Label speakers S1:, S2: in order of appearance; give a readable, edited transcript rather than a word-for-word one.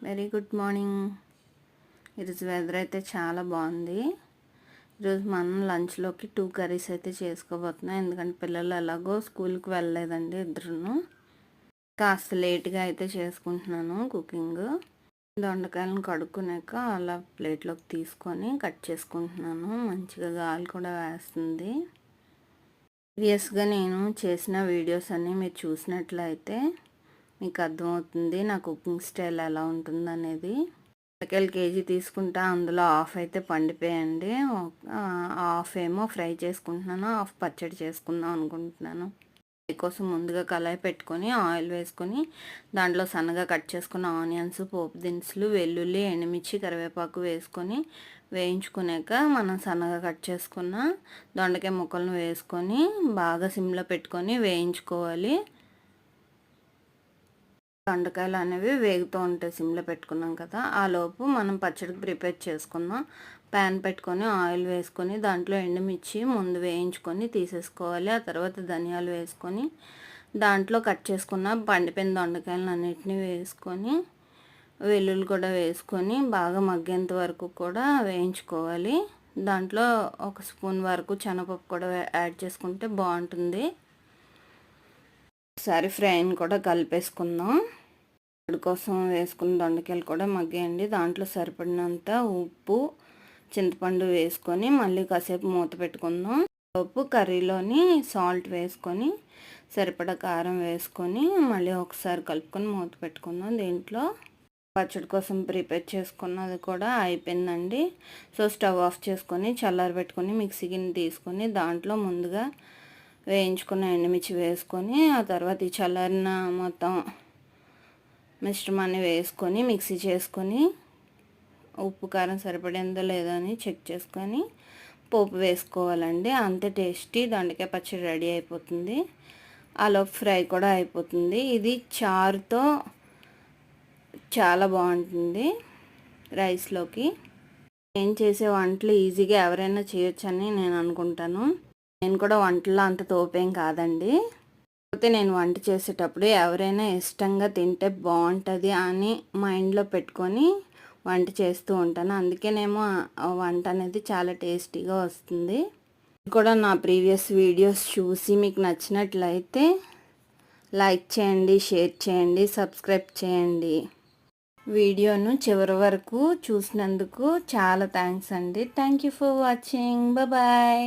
S1: Very good morning. ఈరోజు weather అయితే చాలా బాగుంది. ఈరోజు మనం లంచ్లోకి 2 కర్రీస్ అయితే చేసుకోబోతున్నాం. ఎందుకంటే పిల్లలు ఎలాగో స్కూల్కి వెళ్ళలేదండి ఇద్దరును. కాస్త లేట్గా అయితే చేసుకుంటున్నాను కుకింగ్. దొండకాయలను కడుక్కున్నాక అలా ప్లేట్లోకి తీసుకొని కట్ చేసుకుంటున్నాను. మంచిగా గాలి కూడా వేస్తుంది. ప్రీవియస్గా నేను చేసిన వీడియోస్ అన్నీ మీరు చూసినట్లయితే మీకు అర్థమవుతుంది నా కుకింగ్ స్టైల్ ఎలా ఉంటుందనేది. దొండకాయలు కేజీ తీసుకుంటా, అందులో హాఫ్ అయితే పండిపోయండి. హాఫ్ ఏమో ఫ్రై చేసుకుంటున్నాను, హాఫ్ పచ్చడి చేసుకుందాం అనుకుంటున్నాను. కోసం ముందుగా కళాయి పెట్టుకొని ఆయిల్ వేసుకొని దాంట్లో సన్నగా కట్ చేసుకున్న ఆనియన్స్, పోపు దినుసులు, వెల్లుల్లి, ఎండుమిర్చి, కరివేపాకు వేసుకొని వేయించుకున్నాక మనం సన్నగా కట్ చేసుకున్న దొండకాయ ముక్కలను వేసుకొని బాగా సిమ్లో పెట్టుకొని వేయించుకోవాలి. దొండకాయలు అనేవి వేగుతూ ఉంటాయి సిమ్లో పెట్టుకున్నాం కదా. ఆ లోపు మనం పచ్చడికి ప్రిపేర్ చేసుకుందాం. ప్యాన్ పెట్టుకొని ఆయిల్ వేసుకొని దాంట్లో ఎండుమిర్చి ముందు వేయించుకొని తీసేసుకోవాలి. ఆ తర్వాత ధనియాలు వేసుకొని దాంట్లో కట్ చేసుకున్న పండిపోయిన దొండకాయలను అన్నిటినీ వేసుకొని వెల్లుల్లి కూడా వేసుకొని బాగా మగ్గేంత వరకు కూడా వేయించుకోవాలి. దాంట్లో 1 స్పూన్ వరకు శనగపప్పు కూడా యాడ్ చేసుకుంటే బాగుంటుంది. ఒకసారి ఫ్రైని కూడా కలిపేసుకుందాం. కోసం వేసుకున్న దొండకాయలు కూడా మగ్గేయండి. దాంట్లో సరిపడినంత ఉప్పు, చింతపండు వేసుకొని మళ్ళీ కాసేపు మూత పెట్టుకుందాం. ఉప్పు కర్రీలోని సాల్ట్ వేసుకొని సరిపడా కారం వేసుకొని మళ్ళీ ఒకసారి కలుపుకొని మూత పెట్టుకుందాం. దీంట్లో పచ్చడి కోసం ప్రిపేర్ చేసుకున్నది కూడా అయిపోయిందండి. సో స్టవ్ ఆఫ్ చేసుకొని చల్లారి పెట్టుకొని మిక్సీకి తీసుకొని దాంట్లో ముందుగా వేయించుకున్న ఎండుమిర్చి వేసుకొని ఆ తర్వాత ఈ చల్లారిన మొత్తం మిశ్రమాన్ని వేసుకొని మిక్సీ చేసుకొని ఉప్పు కారం సరిపడేందో లేదో అని చెక్ చేసుకొని పోపు వేసుకోవాలండి. అంతే టేస్టీ దొండకాయ పచ్చడి రెడీ అయిపోతుంది. ఆలోపు ఫ్రై కూడా అయిపోతుంది. ఇది చారుతో చాలా బాగుంటుంది రైస్లోకి. నేను చేసే వంటలు ఈజీగా ఎవరైనా చేయొచ్చని నేను అనుకుంటాను. నేను కూడా వంటల్లో అంత తోపేం కాదండి. కాకపోతే నేను వంట చేసేటప్పుడు ఎవరైనా ఇష్టంగా తింటే బాగుంటుంది అని మైండ్లో పెట్టుకొని వంట చేస్తూ ఉంటాను. అందుకేనేమో వంట అనేది చాలా టేస్టీగా వస్తుంది. కూడా నా ప్రీవియస్ వీడియోస్ చూసి మీకు నచ్చినట్లయితే లైక్ చేయండి, షేర్ చేయండి, సబ్స్క్రైబ్ చేయండి. వీడియోను చివరి వరకు చూసినందుకు చాలా థ్యాంక్స్ అండి. Thank you for watching. Bye.